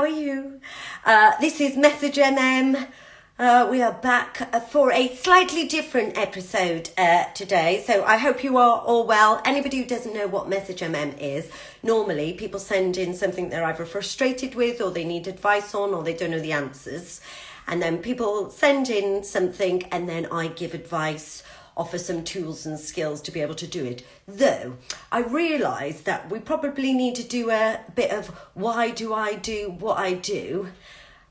How are you? This is Message MM. We are back for a slightly different episode today. So I hope you are all well. Anybody who doesn't know what Message MM is, normally people send in something they're either frustrated with or they need advice on or they don't know the answers. And then people send in something and then I give advice, offer some tools and skills to be able to do it. Though I realise that we probably need to do a bit of why do I do what I do,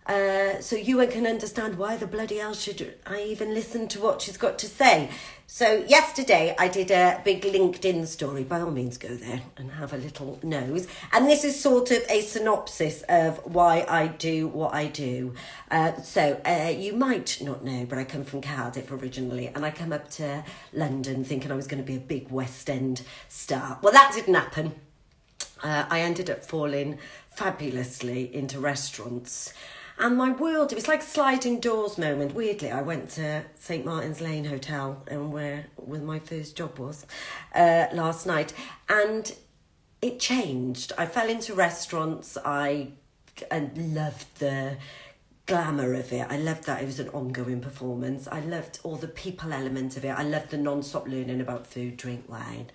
so you can understand why the bloody hell should I even listen to what she's got to say. So yesterday I did a big LinkedIn story. By all means go there and have a little nose. And this is sort of a synopsis of why I do what I do. So you might not know, but I come from Cardiff originally and I come up to London thinking I was going to be a big West End star. Well, that didn't happen. I ended up falling fabulously into restaurants. And my world, it was like a sliding doors moment. Weirdly, I went to St. Martin's Lane Hotel, and where my first job was, last night. And it changed. I fell into restaurants. I loved the glamour of it. I loved that it was an ongoing performance. I loved all the people element of it. I loved the non-stop learning about food, drink, wine.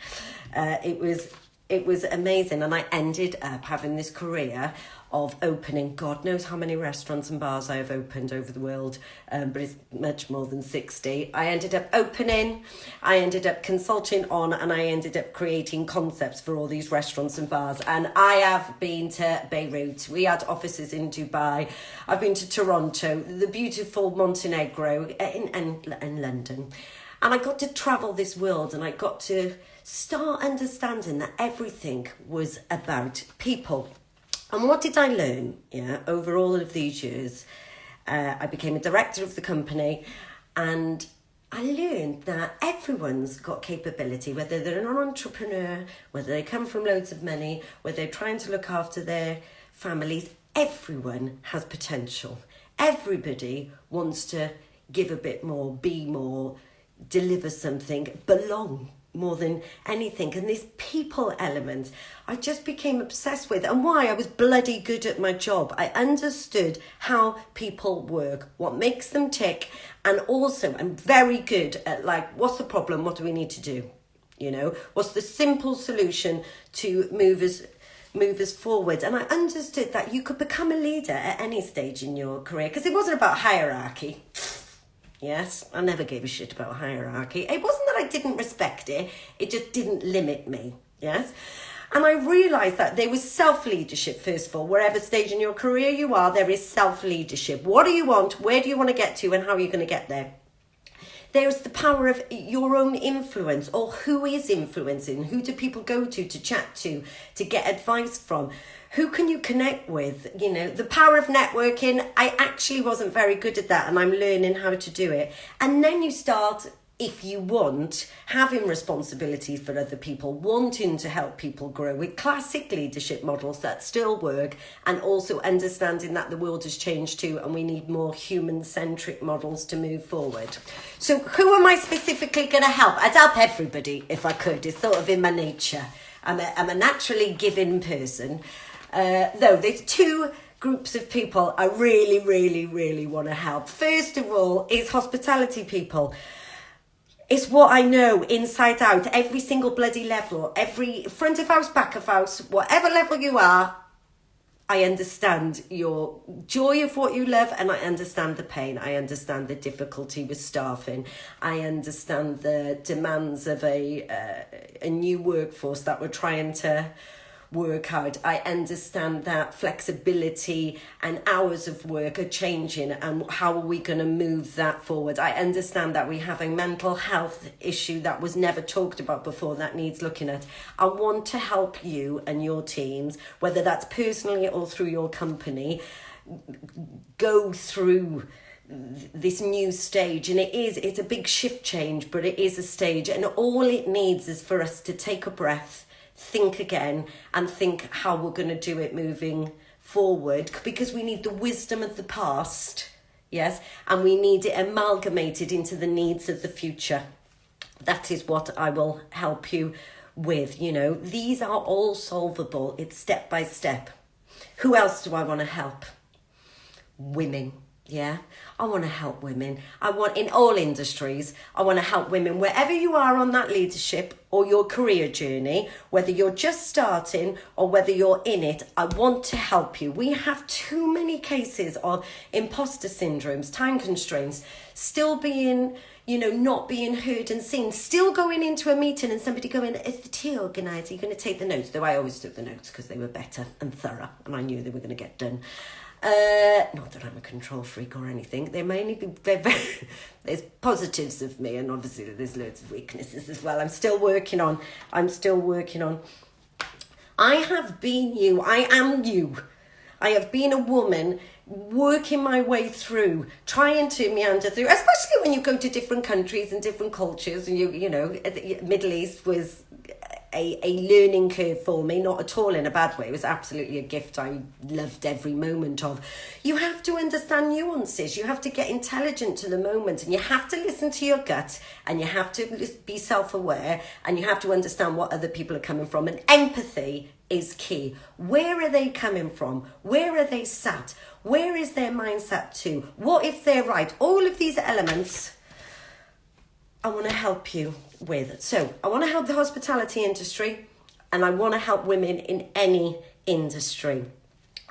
It was amazing. And I ended up having this career of opening God knows how many restaurants and bars I have opened over the world, but it's much more than 60. I ended up opening, I ended up consulting on, and I ended up creating concepts for all these restaurants and bars. And I have been to Beirut. We had offices in Dubai. I've been to Toronto, the beautiful Montenegro, and London. And I got to travel this world and I got to start understanding that everything was about people. And what did I learn? Over all of these years, I became a director of the company, and I learned that everyone's got capability, whether they're an entrepreneur, whether they come from loads of money, whether they're trying to look after their families. Everyone has potential. Everybody wants to give a bit more, be more, deliver something, belong more than anything. And this people element I just became obsessed with, and why I was bloody good at my job. I understood how people work, what makes them tick, and also I'm very good at what's the problem, what do we need to do, what's the simple solution to move us forward. And I understood that you could become a leader at any stage in your career, because it wasn't about hierarchy. Yes, I never gave a shit about hierarchy. It wasn't that I didn't respect it, it just didn't limit me, yes? And I realised that there was self-leadership, first of all. Wherever stage in your career you are, there is self-leadership. What do you want? Where do you want to get to? And how are you going to get there? There's the power of your own influence, or who is influencing? Who do people go to chat to get advice from? Who can you connect with? The power of networking. I actually wasn't very good at that, and I'm learning how to do it. And then you start, if you want, having responsibilities for other people, wanting to help people grow with classic leadership models that still work, and also understanding that the world has changed too and we need more human-centric models to move forward. So who am I specifically going to help? I'd help everybody if I could. It's sort of in my nature. I'm a naturally giving person. Though there's two groups of people I really, really, really want to help. First of all is hospitality people. It's what I know inside out, every single bloody level, every front of house, back of house, whatever level you are, I understand your joy of what you love, and I understand the pain. I understand the difficulty with staffing. I understand the demands of a new workforce that we're trying to work out. I understand that flexibility and hours of work are changing, and how are we going to move that forward? I understand that we have a mental health issue that was never talked about before that needs looking at. I want to help you and your teams, whether that's personally or through your company, go through this new stage. And it's a big shift change, but it is a stage, and all it needs is for us to take a breath, think again, and think how we're going to do it moving forward, because we need the wisdom of the past, yes, and we need it amalgamated into the needs of the future. That is what I will help you with. These are all solvable. It's step by step. Who else do I want to help? Women. Yeah, I want to help women. I want, in all industries, I want to help women wherever you are on that leadership or your career journey, whether you're just starting or whether you're in it. I want to help you. We have too many cases of imposter syndromes, time constraints, still being, not being heard and seen, still going into a meeting and somebody going, is the tea organiser, you're going to take the notes? Though I always took the notes because they were better and thorough and I knew they were going to get done. Not that I'm a control freak or anything. There may only be there's positives of me, and obviously there's loads of weaknesses as well. I'm still working on. I have been you. I am you. I have been a woman working my way through, trying to meander through, especially when you go to different countries and different cultures, and Middle East was a learning curve for me, not at all in a bad way. It was absolutely a gift I loved every moment of. You have to understand nuances. You have to get intelligent to the moment, and you have to listen to your gut, and you have to be self-aware, and you have to understand what other people are coming from. And empathy is key. Where are they coming from? Where are they sat? Where is their mindset to? What if they're right? All of these elements I want to help you with. So I want to help the hospitality industry, and I want to help women in any industry.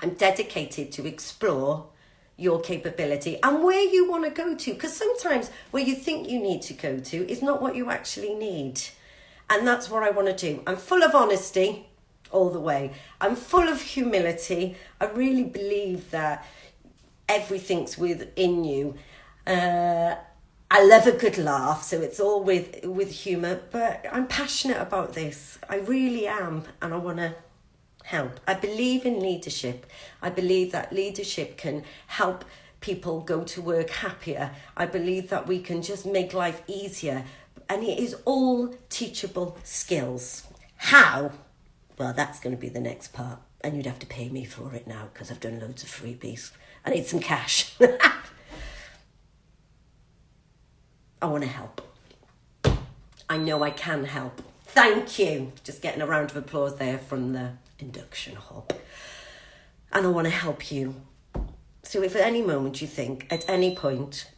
I'm dedicated to explore your capability and where you want to go to, because sometimes where you think you need to go to is not what you actually need. And that's what I want to do. I'm full of honesty all the way. I'm full of humility. I really believe that everything's within you. I love a good laugh, so it's all with humour, but I'm passionate about this. I really am, and I want to help. I believe in leadership. I believe that leadership can help people go to work happier. I believe that we can just make life easier, and it is all teachable skills. How? Well, that's going to be the next part, and you'd have to pay me for it now because I've done loads of freebies. I need some cash. I want to help. I know I can help. Thank you. Just getting a round of applause there from the induction hub. And I want to help you. So if at any moment you think, at any point,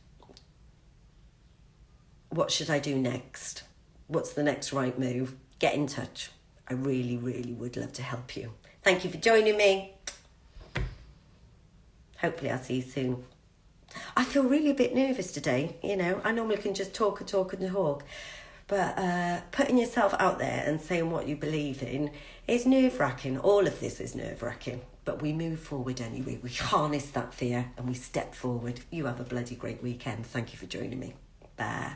what should I do next? What's the next right move? Get in touch. I really, really would love to help you. Thank you for joining me. Hopefully I'll see you soon. I feel really a bit nervous today, I normally can just talk, but putting yourself out there and saying what you believe in is nerve-wracking. All of this is nerve-wracking, but we move forward anyway. We harness that fear and we step forward. You have a bloody great weekend. Thank you for joining me. Bye.